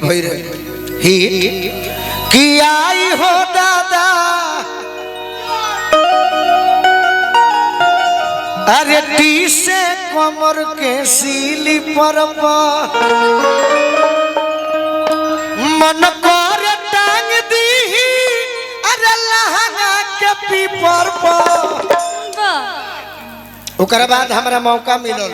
भई हिट कि आई हो दादा अरे टी से कमर के सीली पर मन कर टांग दी अरे लहंगा के पीपर पर बाद हमारा मौका मिलल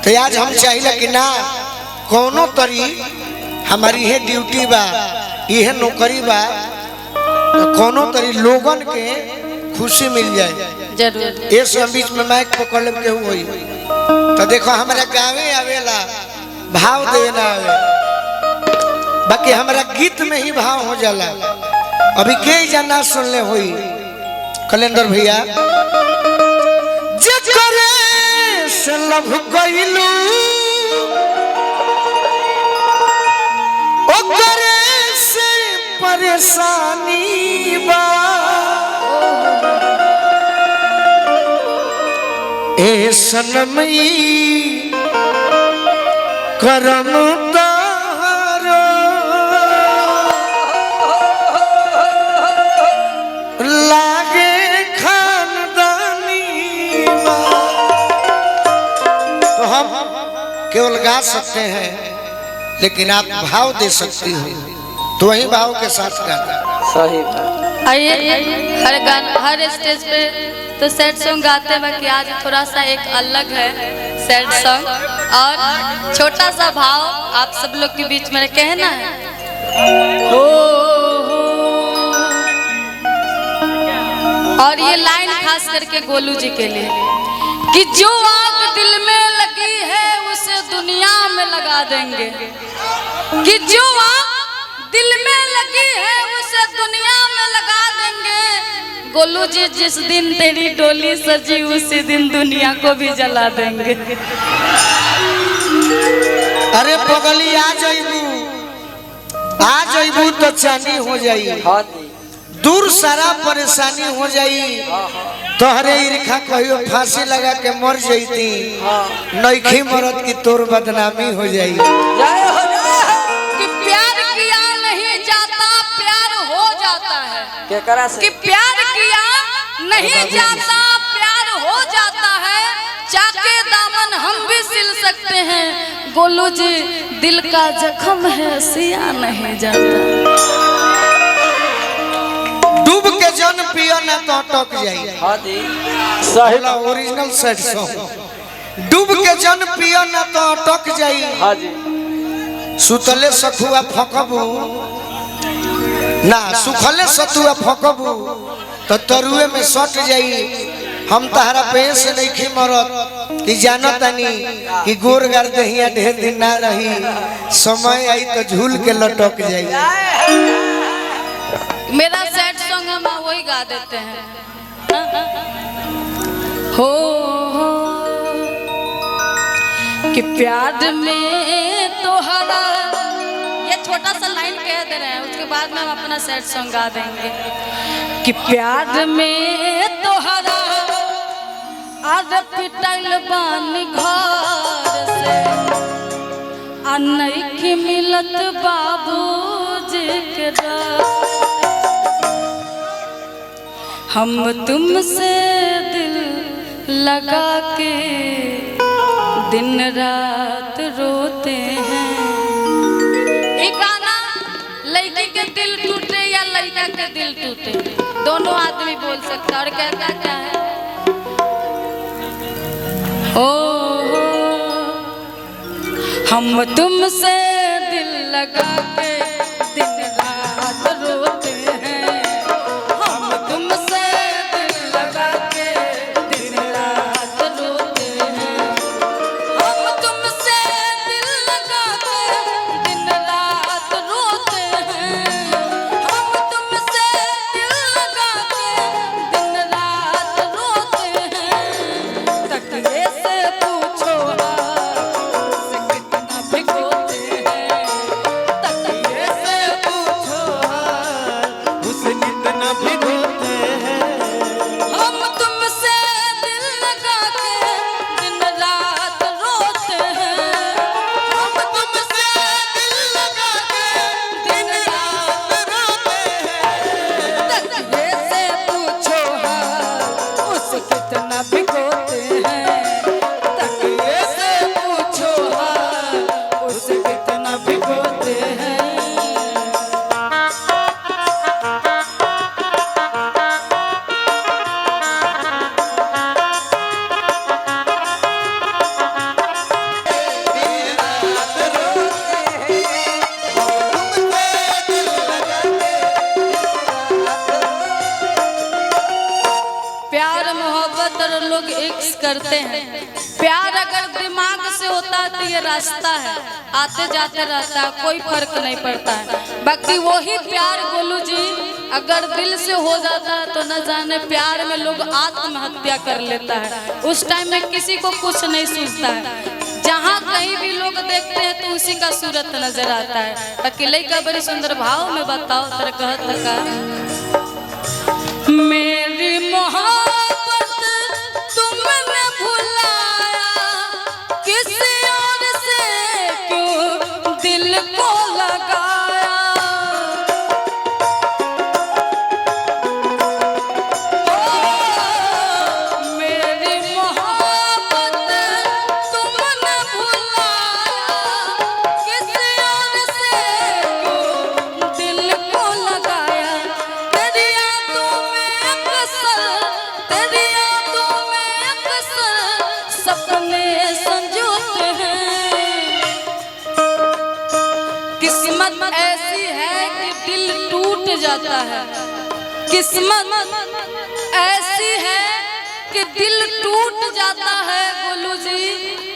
तो आज हम चाहिए कि ना कोनो तरी हमारी ये ड्यूटी बा ये नौकरी बा तो कोनो तरी लोगन के खुशी मिल जाए जरूर। ये सब बीच में माइक पकड़ ले के हुई तो देखो हमारा गाँवे आवेला भाव देवे ना आवे बाकी हमारा गीत में ही भाव हो जाला। अभी के जाना सुन ले हुई कैलेंडर भैया जकरे से लव कइलू ओकरे से परेशानी बा ए सनमई करम तारो लागे खानदानी बा। तो हम केवल गा सकते हैं लेकिन आप भाव दे सकती हो तो वही भाव के साथ गाना सही। आइए हर गाना हर स्टेज पे तो सैड सॉन्ग गाते हैं कि आज थोड़ा सा एक अलग है सैड सॉन्ग और छोटा सा भाव आप सब लोग के बीच में कहना है हो और ये लाइन खास करके गोलू जी के लिए कि जो आग दिल में लगी है उसे दुनिया में लगा देंगे कि जो आग दिल में लगी है उसे दुनिया में लगा देंगे गोलू जी जिस दिन तेरी डोली सजी उसी दिन दुनिया को भी जला देंगे। अरे पगली आ जाइबू तो चांदी हो जाई दूर सारा परेशानी हो जाई तोहरे ईर्खा कहियो फांसी लगा के मर जईती नइखी मरद की तोर बदनामी हो जाई कि प्यार किया नहीं जाता प्यार हो जाता है कि प्यार किया नहीं जाता प्यार हो जाता है चाके दामन हम भी सिल सकते हैं गोलू जी दिल का जख्म है सिया नहीं जाता। डूब के जन पियो ना तो अटक जाई सही ओरिजिनल सैड सॉन्ग डूब के जन पियो ना तो अटक जाई सुतले सखुआ फकबू ना सुखले सतुआ फकबू तो तरुए में सट जाई हम तहरा पे से नहीं मरत कि जानो तनी कि गोर गार दहिया ढेर दिन ना रही समय आई तो झूल के लटक जाई। मेरा सैड सॉन्ग हम वही गा देते हैं हो कि प्यार में तोहरा ये छोटा सा लाइन कह दे रहे हैं उसके बाद में हम अपना सैड सॉन्ग गा देंगे कि प्यार में तोहरा आज पिटल बानी घर से अनैखी मिलत बाबूजी के हम तुमसे दिल लगा के दिन रात रोते हैं। ये गाना लड़की के दिल टूटे या लड़का के दिल टूटे दोनों आदमी बोल सकता और कहता क्या है ओ हम तुमसे दिल लगा के दिन रात रोते हैं हम तुमसे दिल लगा के दिन रात रोते हैं हम तुमसे दिल लगा के दिन रात रोते हैं हम तुमसे दिल लगा के दिन रात रोते हैं तकिए से पूछो से कितना भिगोते हैं तकिए अगर लोग इश्क करते हैं, प्यार अगर दिमाग से होता है तो ये रास्ता है, आते जाते रहता है, कोई फर्क नहीं पड़ता है। बाकी वही प्यार गोलू जी अगर दिल से हो जाता है तो न जाने प्यार में लोग आत्महत्या कर लेता है। उस टाइम में किसी को कुछ नहीं सूझता है, जहाँ कहीं भी लोग देखते हैं तो उसी का सूरत नजर आता है। अकेले का बड़ी सुंदर भाव में बताओ तर कहत का मेरी मोहब्बत तुमने भुलाया, किसी और से क्यों दिल को लगाया। मेरी मोहब्बत तुमने भुलाया, किसी और से क्यों दिल को लगाया। तेरी यादों में अक्सर, तेरी यादों में अक्सर सपने संजोते हैं। किस्मत ऐसी है कि दिल टूट जाता है, किस्मत ऐसी है कि दिल टूट जाता है गोलू जी,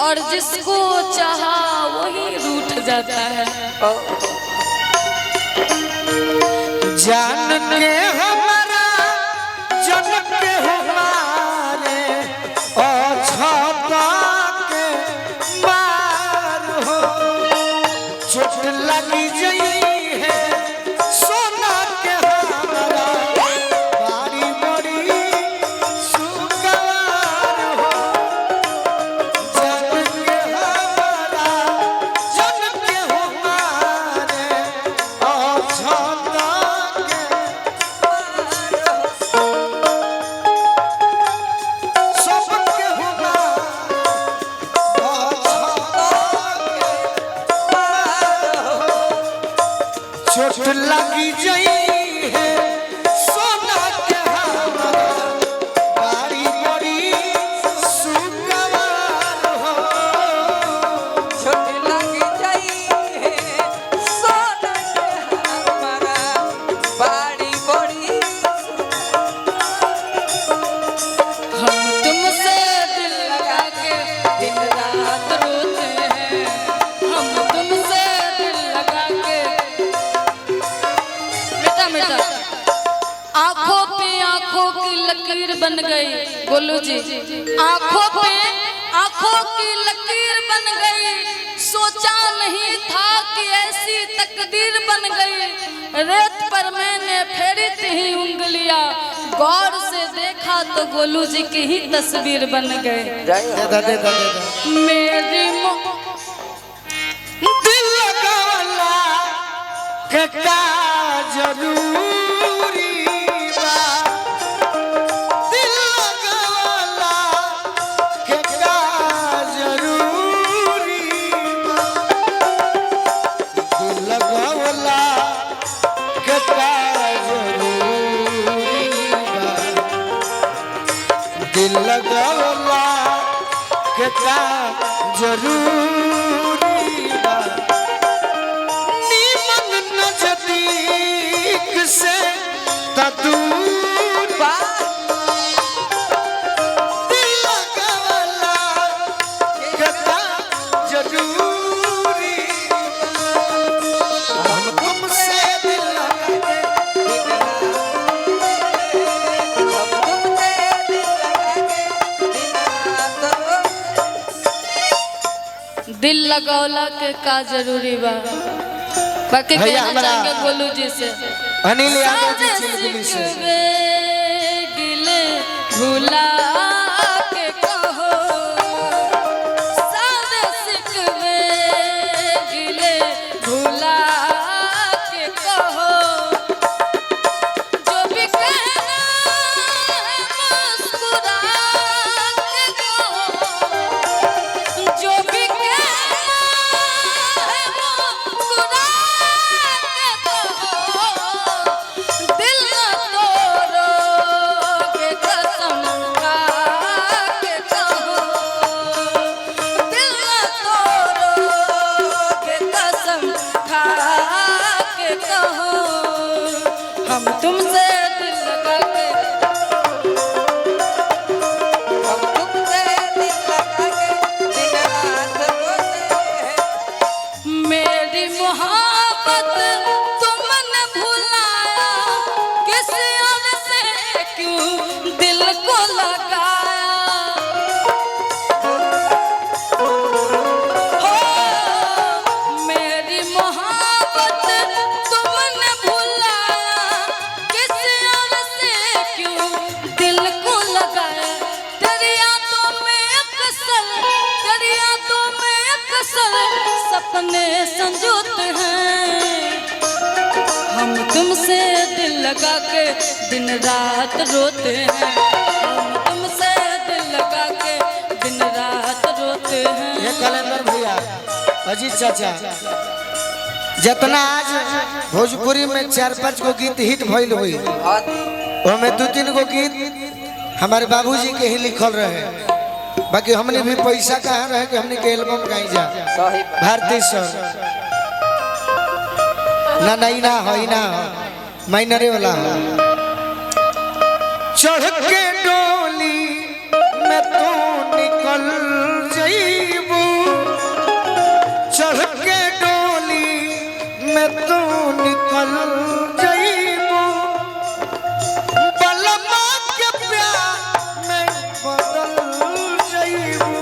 और जिसको चाहा वही रूठ जाता है। जान के हमारा जन के हमारे और छापा के मार हो, चोट लगी जई है सोना के हमारा बारी बड़ी सुगवार हो। जान के हमारा जन के हमारे और छापा चोट लगी जई है सोना के हमारा बारी बड़ी सुगवार हो। छोट लगी जाई है सोना के हमारा बाड़ी बड़ी। हम तुमसे दिल लगा के दिन रात रोते हैं, हम तुमसे दिल लगा के बेटा आंखों पे आंखों की लकीर बन गई गोलू जी, आंखों पे आंखों की लकीर बन गई। सोचा नहीं था कि ऐसी तकदीर बन गई। रेत पर मैंने फेरी थी उंगलियां, गौर से देखा तो गोलू जी की ही तस्वीर बन गए। मेरी दिल लगावला के का जरूरी बा, दिल लगावला के का जरूरी बा, दिल लगावला के का जरूरी बा, दिल लगावला के का जरूरी बा। नीमन नजदीक से दूर बा, दिल लगावला के का जरूरी बा। हम तुमसे दिल लगा के दिल लगौला के का जरूरी बा। बाकी भैया कहना हमारा चाहेंगे गोलू जी से अनिल यादव जी चिलकुली से गिले भुला के कहो, सारे सिकवे गिले भुला के कहो, जो भी कहना है मुस्कुरा के कहो, जो भी कहना है मुस्कुरा के कहो, दिल न तोड़ोगे कसम खा मोहब्बत तुमने भुलाया, किस और से क्यों दिल को लगाया। हो मेरी मोहब्बत तुमने भुलाया, किस और से क्यों दिल को लगाया। तेरी यादों में अक्सर सपने संजोते हैं, हम तुमसे दिल लगा के दिन रात रोते हैं, हम तुमसे दिल लगा के दिन रात रोते हैं। ये कैलेंडर भैया, अजीत चाचा, जितना आज भोजपुरी में 4-5 गो गीत हिट भइल हुई, ओमे 2-3 गो गीत हमारे बाबूजी के ही लिखल रहे। बाकी हमने भी पैसा कहाँ रहे कि हमने के एल्बम गाई जा। भारती सर ना नहीं ना हो, ना हो माइनरे वाला हो। चढ़ के डोली में तू निकल जाइबू, चढ़ के डोली में तू निकल जाइबू, बलमा के प्यार में बदल जाइबू,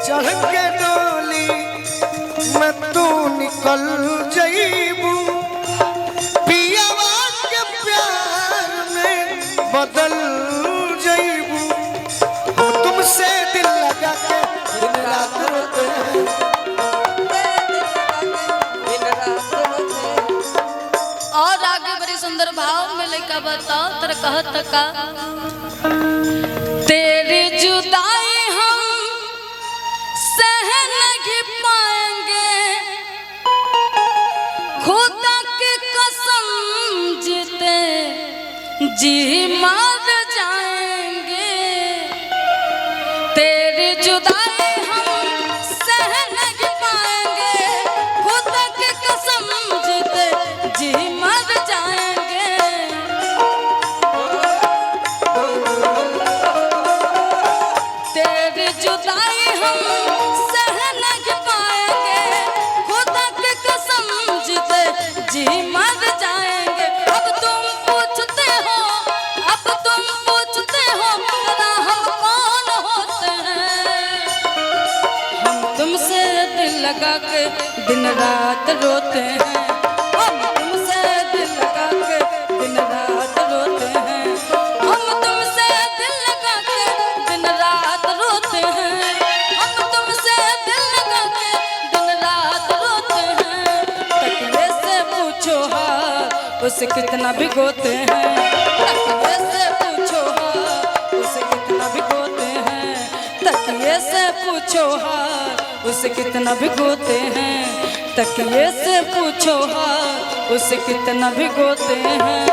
चढ़ के डोली में तू निकल जाइबू, पियावा के प्यार में बदल जाइबू। हम तुमसे दिल लगा के दिन रात रोते हैं। और आगे बड़ी सुंदर भाव में लेकर बताओ तेरे कहत का। तेरी जुदाई हम सह नहीं पाएंगे, खुदा की कसम जीते जी मर जाएंगे। तेरी जुदाई हम सह नहीं पाएंगे, खुदा की कसम जीते जी मर जाएंगे। तेरी जुदाई हम सह नहीं पाएंगे, खुदा की कसम जीते जी मर जाएंगे। अब तुम पूछते हो ना हम कौन होते हैं, हम तुमसे दिल लगा के दिन रात रोते हैं, हम तुमसे दिल लगा के दिन रात रोते हैं, हम तुमसे दिल लगा के दिन रात रोते हैं, हम तुमसे दिल लगा के दिन रात रोते हैं। तकिए से पूछो हाल उसे कितना भिगोते हैं, तकिए से पूछो हाल उसे कितना भिगोते हैं, तकिए से पूछो हाल उसे कितना भिगोते हैं, तकिए से पूछो हाल उसे कितना भिगोते हैं।